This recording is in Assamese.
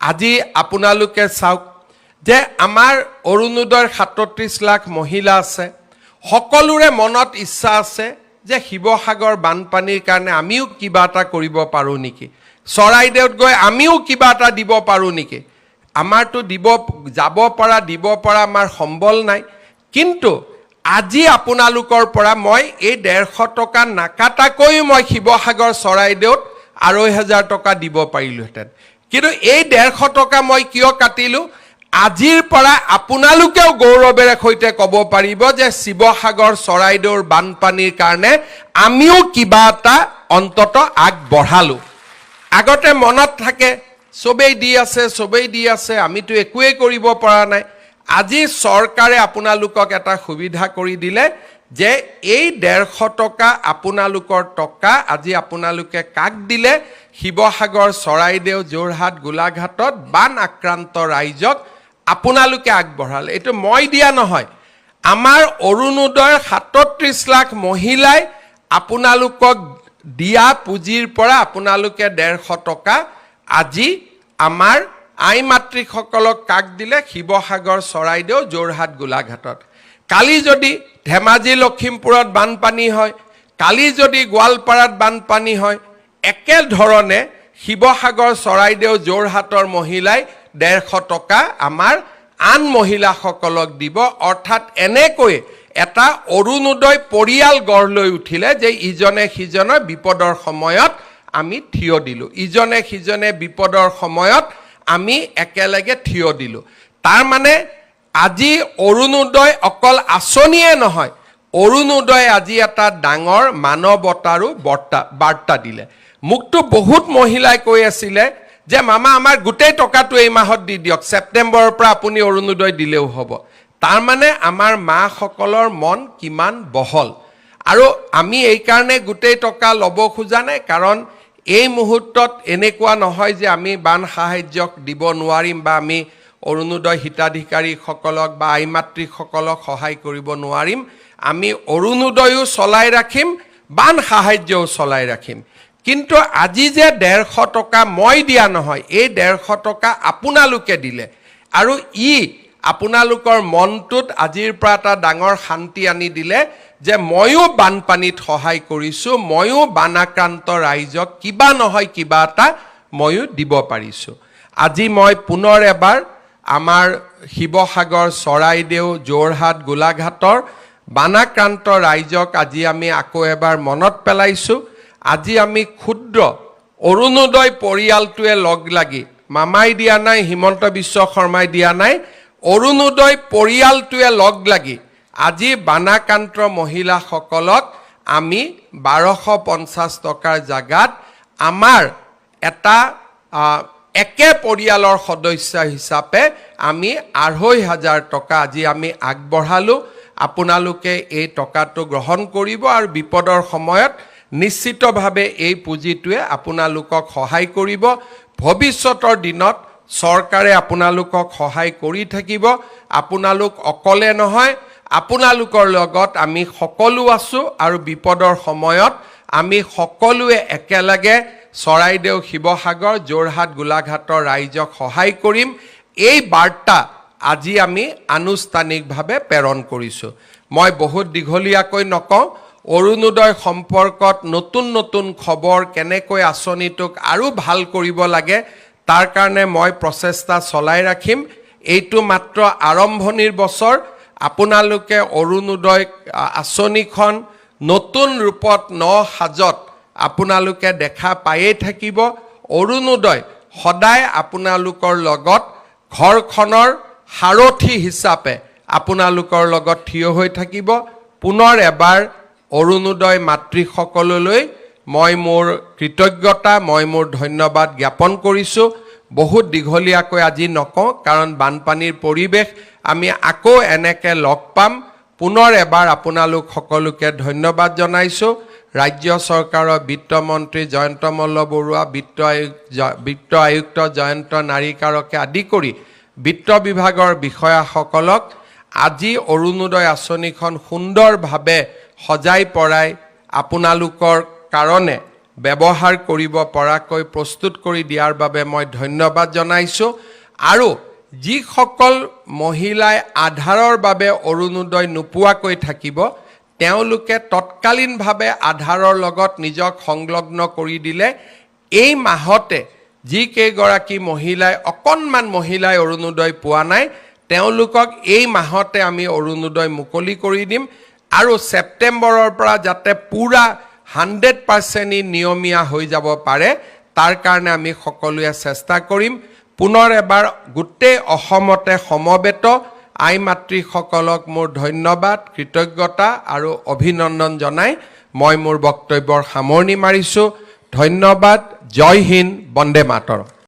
আজি আপোনালোকে চাওক যে আমাৰ অৰুণোদয়ৰ ৩৭ লাখ মহিলা আছে সকলোৰে মনত ইচ্ছা আছে যে শিৱসাগৰ বানপানীৰ কাৰণে আমিও কিবা এটা কৰিব পাৰো নেকি চৰাইদেউত গৈ আমিও কিবা এটা দিব পাৰো নেকি আমাৰটো যাব পৰা আমাৰ সম্বল নাই কিন্তু আজি আপোনালোকৰ পৰা মই এই 150 টকা নাকাটাকৈ মই শিৱসাগৰ চৰাইদেউত ২৫০০ টকা দিব পাৰিলোহেঁতেন কিন্তু এই 150 টকা মই কিয় কাটিলো আজিৰ পৰা আপোনালোকেও গৌৰৱেৰে সৈতে ক'ব পাৰিব যে শিৱসাগৰ চৰাইদেউৰ বানপানীৰ কাৰণে আমিও কিবা এটা অন্তত আগবঢ়ালো আগতে মনত থাকে সবেই দি আছে আমিতো একোৱেই কৰিব পৰা নাই আজি চৰকাৰে আপোনালোকক এটা সুবিধা কৰি দিলে যে এই 150 টকা আপোনালোকৰ টকা আজি আপোনালোকে কাক দিলে শিৱসাগৰ চৰাইদেউ যোৰহাট গোলাঘাটত বান আক্ৰান্ত ৰাইজক আপোনালোকে আগবঢ়ালে এটো মই দিয়া নহয় আমাৰ অৰুণোদয়ৰ ৩৭ লাখ মহিলাই আপোনালোকক দিয়া পুঁজিৰ পৰা আপোনালোকে 150 টকা আজি আমাৰ আই মাতৃসকলক কাক দিলে শিৱসাগৰ চৰাইদেউ যোৰহাট গোলাঘাটত কালি যদি ধেমাজি লখিমপুৰত বানপানী হয় কালি যদি গোৱালপাৰাত বানপানী হয় একে ধৰণে শিৱসাগৰ চৰাইদেউ যোৰহাটৰ মহিলাই 150 টকা আমাৰ আন মহিলাসকলক দিব অৰ্থাৎ এনেকৈ এটা অৰুণোদয় পৰিয়াল গঢ় লৈ উঠিলে যে ইজনে সিজনৰ বিপদৰ সময়ত আমি থিয় দিলো ইজনে সিজনে বিপদৰ সময়ত আমি একেলগে থিয় দিলো তাৰ মানে আজি অৰুণোদয় অকল আঁচনিয়ে নহয় অৰুণোদয় আজি এটা ডাঙৰ মানৱতাৰো বাৰ্তা দিলে মুক্ত বহুত মহিলাই কৈ আছিলে যে মামা আমাৰ গোটেই টকাটো এই মাহত দি দিয়ক সেপ্টেম্বৰৰ পৰা আপুনি অৰুণোদয় দিলেও হ'ব তাৰ মানে আমাৰ মাসকলৰ মন কিমান বহল আৰু আমি এই কাৰণে গোটেই টকা ল'ব খোজা নাই কাৰণ এই মুহূৰ্তত এনেকুৱা নহয় যে আমি বান সাহায্যক দিব নোৱাৰিম বা আমি অৰুণোদয় হিতাধিকাৰীসকলক বা আই মাতৃসকলক সহায় কৰিব নোৱাৰিম আমি অৰুণোদয়ও চলাই ৰাখিম বান সাহায্যও চলাই ৰাখিম কিন্তু আজি যে 150 টকা মই দিয়া নহয় এই 150 টকা আপোনালোকে দিলে আৰু আপোনালোকৰ মনটোত আজিৰ পৰা এটা ডাঙৰ শান্তি আনি দিলে যে ময়ো বানপানীত সহায় কৰিছো ময়ো বানাক্ৰান্ত ৰাইজক কিবা নহয় কিবা এটা ময়ো দিব পাৰিছো আজি মই পুনৰ এবাৰ আমাৰ শিৱসাগৰ চৰাইদেউ যোৰহাট গোলাঘাটৰ বানাক্ৰান্ত ৰাইজক আজি আমি আকৌ এবাৰ মনত পেলাইছো আজি আমি ক্ষুদ্ৰ অৰুণোদয় পৰিয়ালটোৱে লগ লাগি মামাই দিয়া নাই হিমন্ত বিশ্ব শৰ্মাই দিয়া নাই অৰুণোদয় পৰিয়ালটোৱে লগ লাগি আজি বানাক্ৰান্ত মহিলাসকলক আমি 1250 টকাৰ জাগাত আমাৰ এটা একে পৰিয়ালৰ সদস্য হিচাপে আমি ২৫০০ টকা আজি আমি আগবঢ়ালো আপোনালোকে এই টকাটো গ্ৰহণ কৰিব আৰু বিপদৰ সময়ত নিশ্চিতভাৱে এই পুঁজিটোৱে আপোনালোকক সহায় কৰিব ভৱিষ্যতৰ দিনত চৰকাৰে আপোনালোকক সহায় কৰি থাকিব আপোনালোক অকলে নহয় আপোনালোকৰ লগত আমি সকলো আছো আৰু বিপদৰ সময়ত আমি সকলোৱে একেলগে চৰাইদেউ শিৱসাগৰ যোৰহাট গোলাঘাটৰ ৰাইজক সহায় কৰিম এই বাৰ্তা আজি আমি আনুষ্ঠানিকভাৱে প্ৰেৰণ কৰিছো মই বহুত দীঘলীয়াকৈ নকওঁ অৰুণোদয় সম্পৰ্কত নতুন খবৰ কেনেকৈ আঁচনিটোক আৰু ভাল কৰিব লাগে তাৰ কাৰণে মই প্ৰচেষ্টা চলাই ৰাখিম এইটো মাত্ৰ আৰম্ভণিৰ বছৰ আপোনালোকে অৰুণোদয় আঁচনিখন নতুন ৰূপত সাজত আপোনালোকে দেখা পায়ে থাকিব অৰুণোদয় সদায় আপোনালোকৰ লগত ঘৰখনৰ সাৰথি হিচাপে আপোনালোকৰ লগত থিয় হৈ থাকিব পুনৰ এবাৰ অৰুণোদয় মাতৃসকললৈ মই মোৰ কৃতজ্ঞতা মই মোৰ ধন্যবাদ জ্ঞাপন কৰিছো বহুত দীঘলীয়াকৈ আজি নকওঁ কাৰণ বানপানীৰ পৰিৱেশ আমি আকৌ এনেকে লগ পাম পুনৰ এবাৰ আপোনালোক সকলোকে ধন্যবাদ জনাইছো ৰাজ্য চৰকাৰৰ বিত্তমন্ত্ৰী জয়ন্ত মল্ল বৰুৱা বিত্ত আয়ুক্ত জয়ন্ত নাৰিকাৰকে আদি কৰি বিত্ত বিভাগৰ বিষয়াসকলক আজি অৰুণোদয় আঁচনিখন সুন্দৰভাৱে সজাই পৰাই আপোনালোকৰ কাৰণে ব্যৱহাৰ কৰিব পৰাকৈ প্ৰস্তুত কৰি দিয়াৰ বাবে মই ধন্যবাদ জনাইছোঁ আৰু যিসকল মহিলাই আধাৰৰ বাবে অৰুণোদয় নোপোৱাকৈ থাকিব তেওঁলোকে তৎকালীনভাৱে আধাৰৰ লগত নিজক সংলগ্ন কৰি দিলে এই মাহতে যিকেইগৰাকী মহিলাই অকণমান মহিলাই অৰুণোদয় পোৱা নাই তেওঁলোকক এই মাহতে আমি অৰুণোদয় মুকলি কৰি দিম আৰু ছেপ্টেম্বৰৰ পৰা যাতে পুৰা 100% নিয়মীয়া হৈ যাব পাৰে তাৰ কাৰণে আমি সকলোৱে চেষ্টা কৰিম পুনৰ এবাৰ গোটেই অসমতে সমবেত আই মাতৃসকলক মোৰ ধন্যবাদ কৃতজ্ঞতা আৰু অভিনন্দন জনাই মই মোৰ বক্তব্যৰ সামৰণি মাৰিছোঁ ধন্যবাদ জয় হিন্দ বন্দে মাতৰম